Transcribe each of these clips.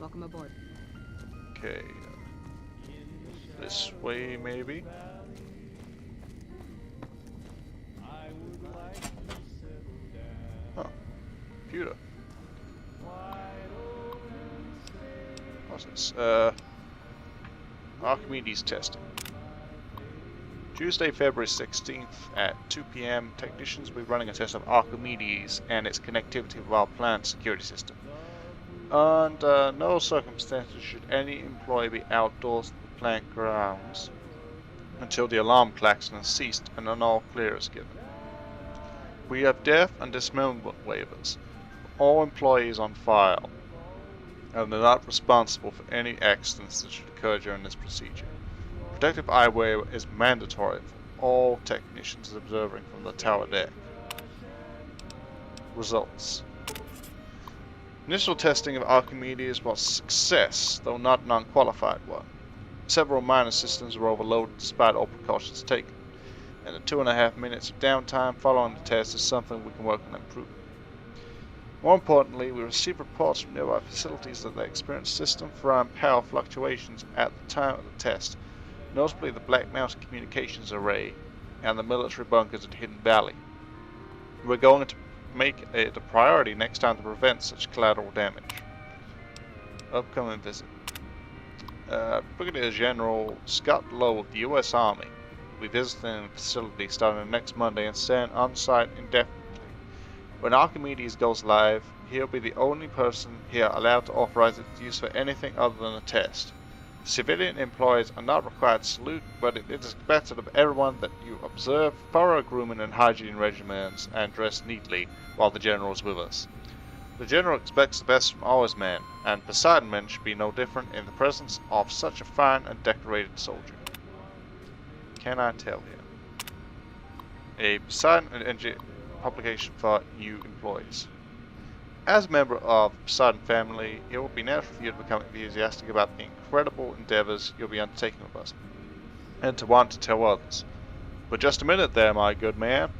Welcome aboard. Okay. This way, maybe? Huh. Computer. What's this? Archimedes testing. Tuesday, February 16th at 2 p.m. Technicians will be running a test of Archimedes and its connectivity with our plant security system. Under no circumstances should any employee be outdoors in the plant grounds until the alarm klaxon has ceased and an all clear is given. We have death and dismemberment waivers for all employees on file, and are not responsible for any accidents that should occur during this procedure. Protective eyewear is mandatory for all technicians observing from the tower deck. Results. Initial testing of Archimedes was a success, though not an unqualified one. Several minor systems were overloaded despite all precautions taken, and the 2.5 minutes of downtime following the test is something we can work on improving. More importantly, we received reports from nearby facilities that they experienced system-fried power fluctuations at the time of the test, notably the Black Mouse communications array and the military bunkers at Hidden Valley. We're going to make it a priority next time to prevent such collateral damage. Upcoming visit. Brigadier General Scott Lowe of the U.S. Army will be visiting the facility starting next Monday and staying on site indefinitely. When Archimedes goes live, he'll be the only person here allowed to authorize its use for anything other than a test. Civilian employees are not required to salute, but it is expected of everyone that you observe thorough grooming and hygiene regimens and dress neatly while the General is with us. The General expects the best from all his men, and Poseidon men should be no different in the presence of such a fine and decorated soldier. Can I tell him? A Poseidon Energy publication for new employees. As a member of the Poseidon family, it will be natural for you to become enthusiastic about the incredible endeavors you'll be undertaking with us, and to want to tell others. But just a minute there, my good man.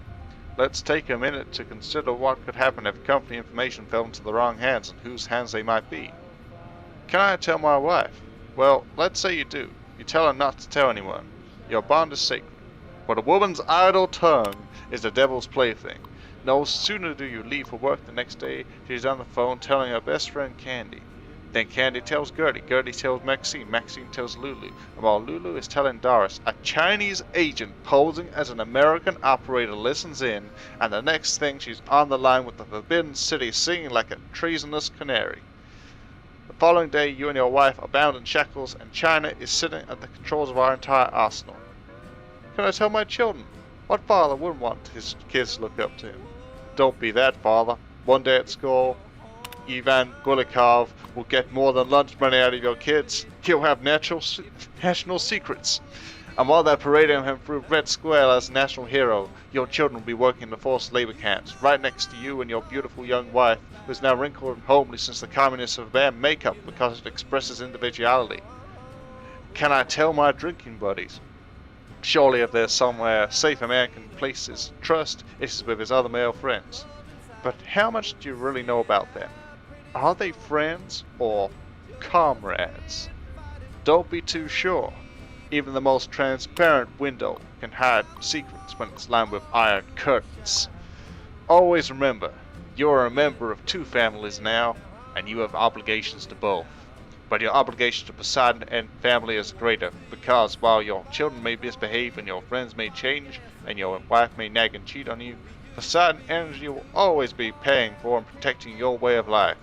Let's take a minute to consider what could happen if company information fell into the wrong hands and whose hands they might be. Can I tell my wife? Well, let's say you do. You tell her not to tell anyone. Your bond is sacred. But a woman's idle tongue is the devil's plaything. No sooner do you leave for work the next day, she's on the phone telling her best friend Candy. Then Candy tells Gertie, Gertie tells Maxine, Maxine tells Lulu, and while Lulu is telling Doris, a Chinese agent posing as an American operator listens in, and the next thing she's on the line with the Forbidden City singing like a treasonous canary. The following day, you and your wife are bound in shackles, and China is sitting at the controls of our entire arsenal. Can I tell my children? What father wouldn't want his kids to look up to him? Don't be that father. One day at school, Ivan Golikov will get more than lunch money out of your kids. He'll have national secrets. And while they're parading him through Red Square as a national hero, your children will be working in the forced labor camps, right next to you and your beautiful young wife, who's now wrinkled and homely since the communists have banned makeup because it expresses individuality. Can I tell my drinking buddies? Surely if there's somewhere safe a man can place his trust, it is with his other male friends. But how much do you really know about them? Are they friends or comrades? Don't be too sure. Even the most transparent window can hide secrets when it's lined with iron curtains. Always remember, you're a member of two families now, and you have obligations to both. But your obligation to Poseidon and family is greater, because while your children may misbehave and your friends may change, and your wife may nag and cheat on you, Poseidon Energy will always be paying for and protecting your way of life.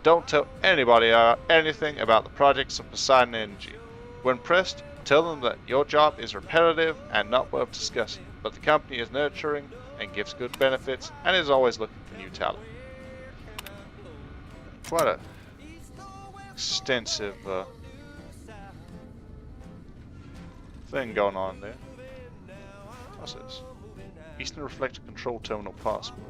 Don't tell anybody anything about the projects of Poseidon Energy. When pressed, tell them that your job is repetitive and not worth discussing, but the company is nurturing and gives good benefits and is always looking for new talent. Quite a extensive thing going on there. What's this? Eastern Reflector Control Terminal password.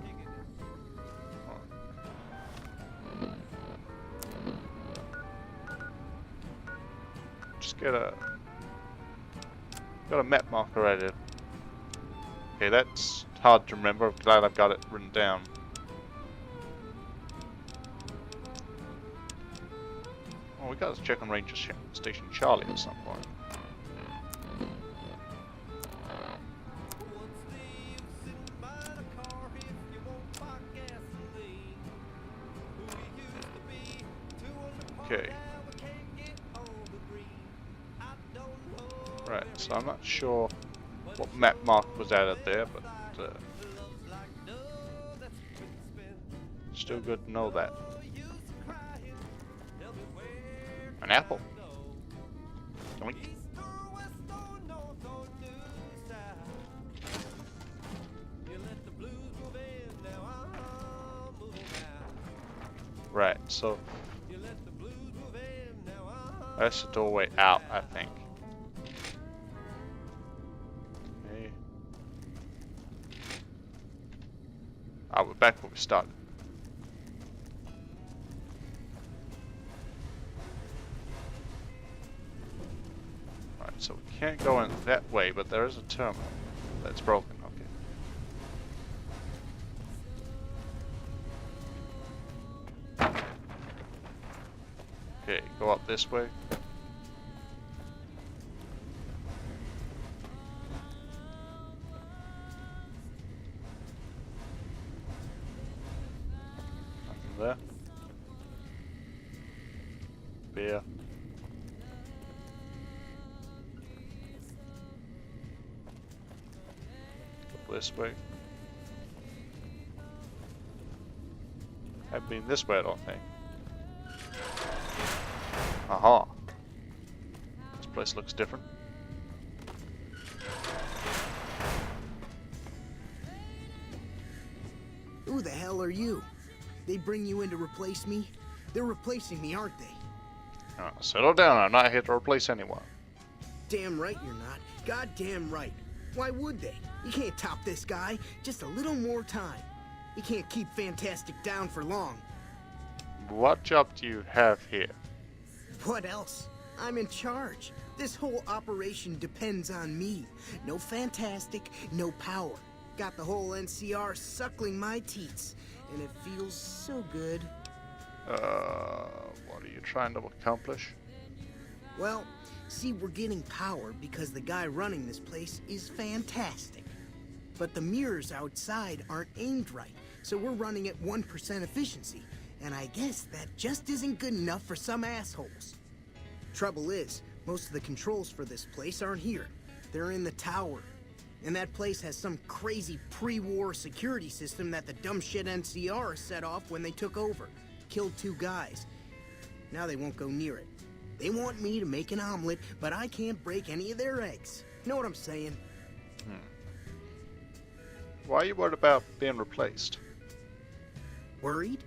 Just got a map marker added. Okay, that's hard to remember. I'm glad I've got it written down. gotta check on Ranger Station Charlie at some point. Okay. Right, so I'm not sure what map mark was added there, but still good to know that. An apple. Doink. Right, so that's the doorway out, I think. Okay. Ah, we're back where we started. Right, so we can't go in that way, but there is a terminal that's broken. Okay. Okay, go up this way. Nothing there. Beer. Go this way. Haven't been this way, I don't think. Aha. This place looks different. Who the hell are you? They bring you in to replace me? They're replacing me, aren't they? Settle down, I'm not here to replace anyone. Damn right you're not. Goddamn right. Why would they? You can't top this guy. Just a little more time. You can't keep Fantastic down for long. What job do you have here? What else? I'm in charge. This whole operation depends on me. No Fantastic, no power. Got the whole NCR suckling my teats, and it feels so good. What are you trying to accomplish? Well, see, we're getting power because the guy running this place is fantastic. But the mirrors outside aren't aimed right, so we're running at 1% efficiency. And I guess that just isn't good enough for some assholes. Trouble is, most of the controls for this place aren't here. They're in the tower. And that place has some crazy pre-war security system that the dumb shit NCR set off when they took over. Killed 2 guys. Now they won't go near it. They want me to make an omelet, but I can't break any of their eggs. Know what I'm saying? Why are you worried about being replaced? Worried?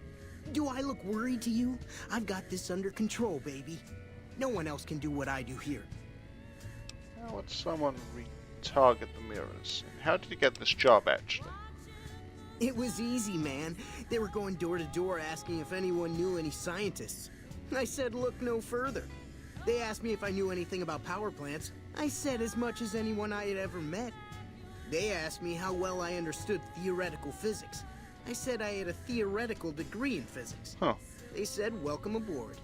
Do I look worried to you? I've got this under control, baby. No one else can do what I do here. How would someone retarget the mirrors? And how did you get this job, actually? It was easy, man. They were going door to door asking if anyone knew any scientists. I said look no further. They asked me if I knew anything about power plants. I said as much as anyone I had ever met. They asked me how well I understood theoretical physics. I said I had a theoretical degree in physics. Huh. They said welcome aboard.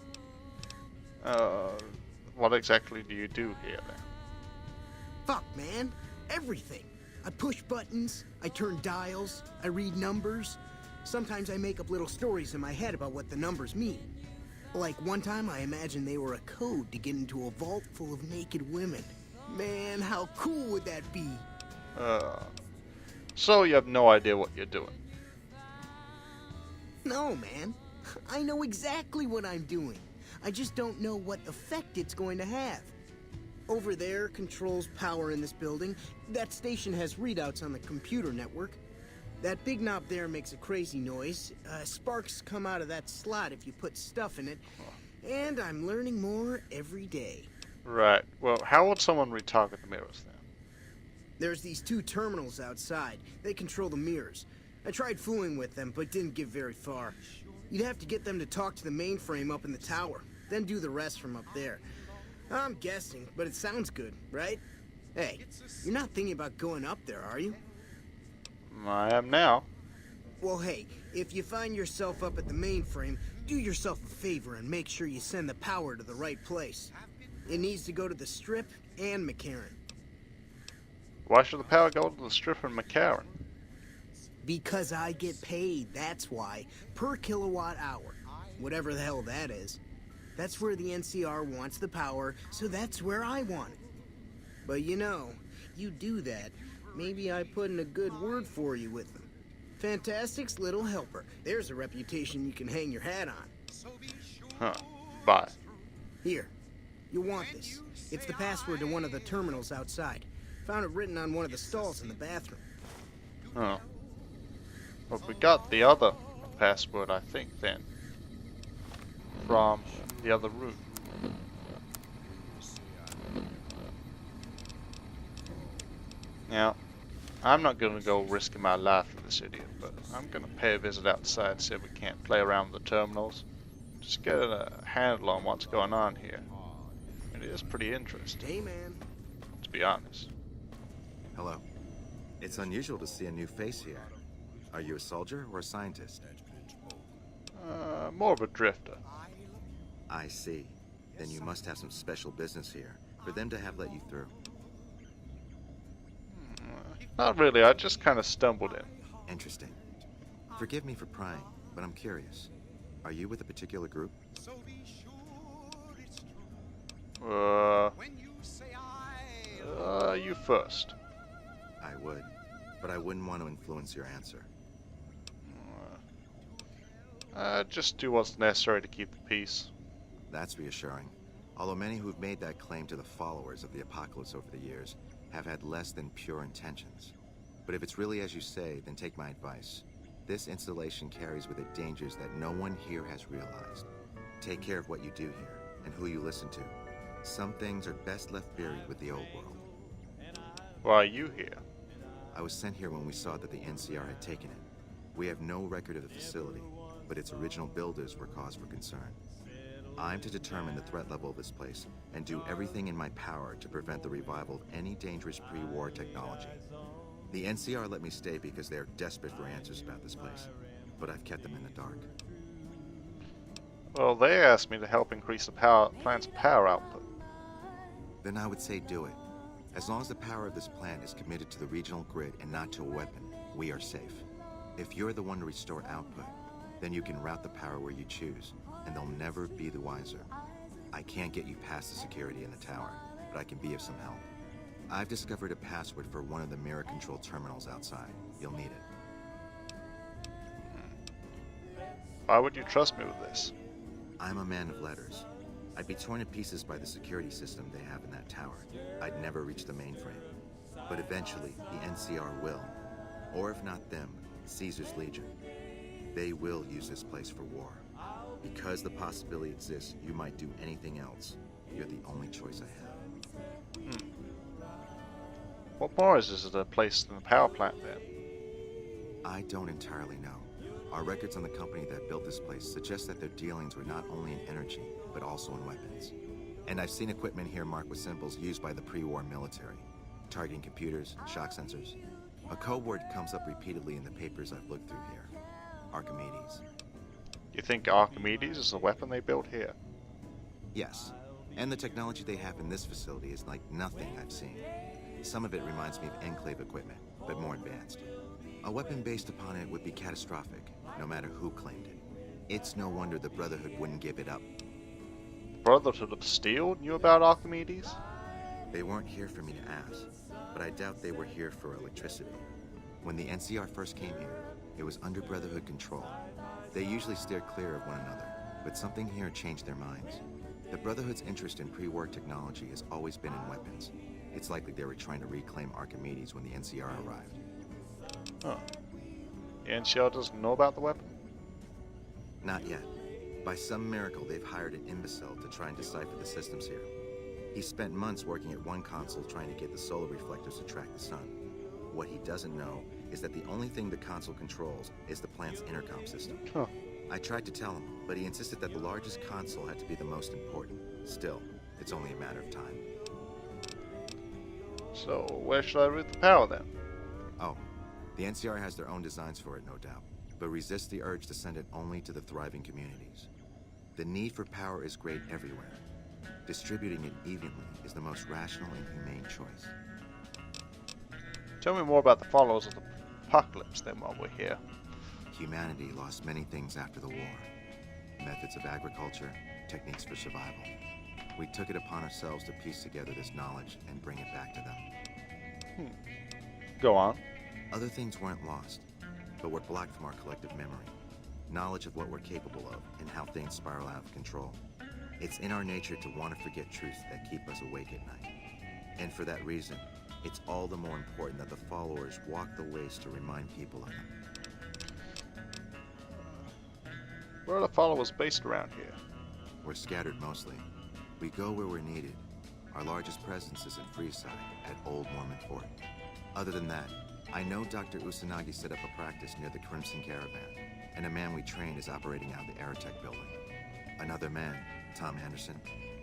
What exactly do you do here, then? Fuck, man. Everything. I push buttons, I turn dials, I read numbers. Sometimes I make up little stories in my head about what the numbers mean. Like one time I imagined they were a code to get into a vault full of naked women. Man, how cool would that be? So you have no idea what you're doing? No, man. I know exactly what I'm doing. I just don't know what effect it's going to have. Over there controls power in this building. That station has readouts on the computer network. That big knob there makes a crazy noise. Sparks come out of that slot if you put stuff in it. And I'm learning more every day. Right. Well, how would someone retarget the mirrors, then? There's these 2 terminals outside. They control the mirrors. I tried fooling with them, but didn't get very far. You'd have to get them to talk to the mainframe up in the tower, then do the rest from up there. I'm guessing, but it sounds good, right? Hey, you're not thinking about going up there, are you? I am now. Well, hey, if you find yourself up at the mainframe, do yourself a favor and make sure you send the power to the right place. It needs to go to the Strip and McCarran. Why should the power go to the Strip and McCarran? Because I get paid, that's why. Per kilowatt hour. Whatever the hell that is. That's where the NCR wants the power, so that's where I want it. But you know, you do that, maybe I put in a good word for you with them. Fantastic's little helper. There's a reputation you can hang your hat on. Huh. Bye. Here, you'll want this. It's the password to one of the terminals outside. Found it written on one of the stalls in the bathroom. Oh. But we got the other password, I think, then. From the other room. Now, I'm not going to go risking my life for this idiot, but I'm going to pay a visit outside, see if we can't play around with the terminals. Just get a handle on what's going on here. It is pretty interesting, Hey, man. to be honest. Hello. It's unusual to see a new face here. Are you a soldier or a scientist? More of a drifter. I see. Then you must have some special business here for them to have let you through. Not really, I just kind of stumbled in. Interesting. Forgive me for prying, but I'm curious. Are you with a particular group? You first. I would, but I wouldn't want to influence your answer. Just do what's necessary to keep the peace. That's reassuring. Although many who've made that claim to the followers of the Apocalypse over the years have had less than pure intentions. But if it's really as you say, then take my advice. This installation carries with it dangers that no one here has realized. Take care of what you do here, and who you listen to. Some things are best left buried with the old world. Why are you here? I was sent here when we saw that the NCR had taken it. We have no record of the facility, but its original builders were cause for concern. I'm to determine the threat level of this place and do everything in my power to prevent the revival of any dangerous pre-war technology. The NCR let me stay because they are desperate for answers about this place, but I've kept them in the dark. Well, they asked me to help increase the plant's power output. Then I would say do it. As long as the power of this plant is committed to the regional grid and not to a weapon, we are safe. If you're the one to restore output, then you can route the power where you choose, and they'll never be the wiser. I can't get you past the security in the tower, but I can be of some help. I've discovered a password for one of the mirror control terminals outside. You'll need it. Why would you trust me with this? I'm a man of letters. I'd be torn to pieces by the security system they have in that tower. I'd never reach the mainframe. But eventually, the NCR will. Or if not them, Caesar's Legion. They will use this place for war. Because the possibility exists you might do anything else, you're the only choice I have. What more is this a place than the power plant then? I don't entirely know. Our records on the company that built this place suggest that their dealings were not only in energy, but also in weapons. And I've seen equipment here marked with symbols used by the pre-war military, targeting computers, shock sensors. A code word comes up repeatedly in the papers I've looked through here. Archimedes. You think Archimedes is the weapon they built here? Yes, and the technology they have in this facility is like nothing I've seen. Some of it reminds me of Enclave equipment, but more advanced. A weapon based upon it would be catastrophic, no matter who claimed it. It's no wonder the Brotherhood wouldn't give it up. The Brotherhood of Steel knew about Archimedes? They weren't here for me to ask, but I doubt they were here for electricity. When the NCR first came here, it was under Brotherhood control. They usually steer clear of one another, but something here changed their minds. The Brotherhood's interest in pre-war technology has always been in weapons. It's likely they were trying to reclaim Archimedes when the NCR arrived. Huh. The NCR doesn't know about the weapon? Not yet. By some miracle, they've hired an imbecile to try and decipher the systems here. He spent months working at one console trying to get the solar reflectors to track the sun. What he doesn't know is that the only thing the console controls is the plant's intercom system. Huh. I tried to tell him, but he insisted that the largest console had to be the most important. Still, it's only a matter of time. So, where should I route the power then? Oh, the NCR has their own designs for it, no doubt, but resist the urge to send it only to the thriving communities. The need for power is great everywhere. Distributing it evenly is the most rational and humane choice. Tell me more about the followers of the apocalypse then while we're here. Humanity lost many things after the war. Methods of agriculture, techniques for survival. We took it upon ourselves to piece together this knowledge and bring it back to them. Go on. Other things weren't lost, but were blocked from our collective memory. Knowledge of what we're capable of and how things spiral out of control. It's in our nature to want to forget truths that keep us awake at night. And for that reason, it's all the more important that the followers walk the ways to remind people of them. Where are the followers based around here? We're scattered mostly. We go where we're needed. Our largest presence is in Freeside, at Old Mormon Fort. Other than that, I know Dr. Usanagi set up a practice near the Crimson Caravan, and a man we train is operating out of the Aerotech building. Another man, Tom Anderson,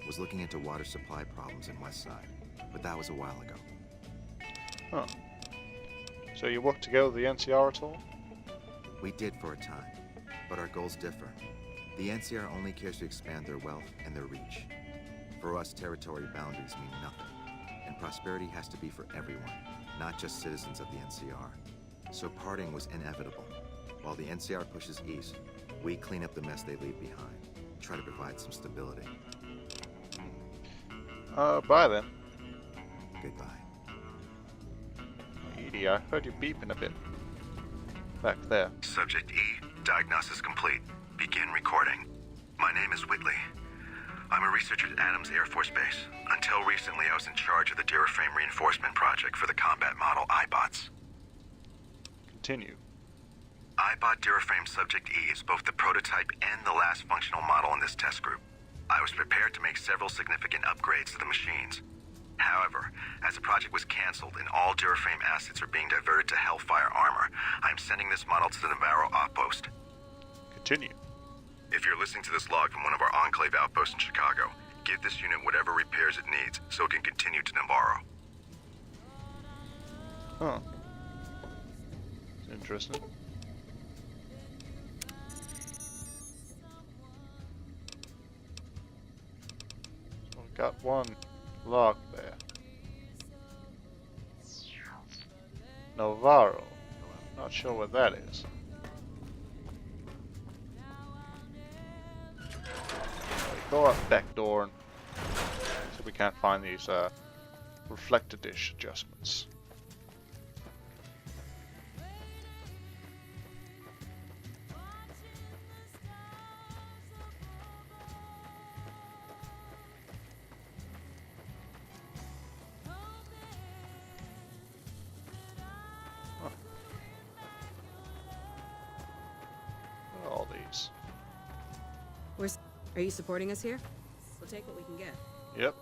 was looking into water supply problems in Westside, but that was a while ago. Huh. So you work together with the NCR at all? We did for a time, but our goals differ. The NCR only cares to expand their wealth and their reach. For us, territory boundaries mean nothing, and prosperity has to be for everyone, not just citizens of the NCR. So parting was inevitable. While the NCR pushes east, we clean up the mess they leave behind, try to provide some stability. Bye then. Goodbye. Edie, I heard you beeping a bit. Back there. Subject E, diagnosis complete. Begin recording. My name is Whitley. I'm a researcher at Adams Air Force Base. Until recently, I was in charge of the Duraframe reinforcement project for the combat model iBots. Continue. iBot Duraframe Subject E is both the prototype and the last functional model in this test group. I was prepared to make several significant upgrades to the machines. However, as the project was canceled and all Duraframe assets are being diverted to Hellfire armor, I'm sending this model to the Navarro outpost. Continue. If you're listening to this log from one of our Enclave outposts in Chicago, give this unit whatever repairs it needs so it can continue to Navarro. Huh. Interesting. So we've got one log there. Navarro. Not sure what that is. Go out back door and so we can't find these reflector dish adjustments. Huh. What are all these? Are you supporting us here? We'll take what we can get. Yep.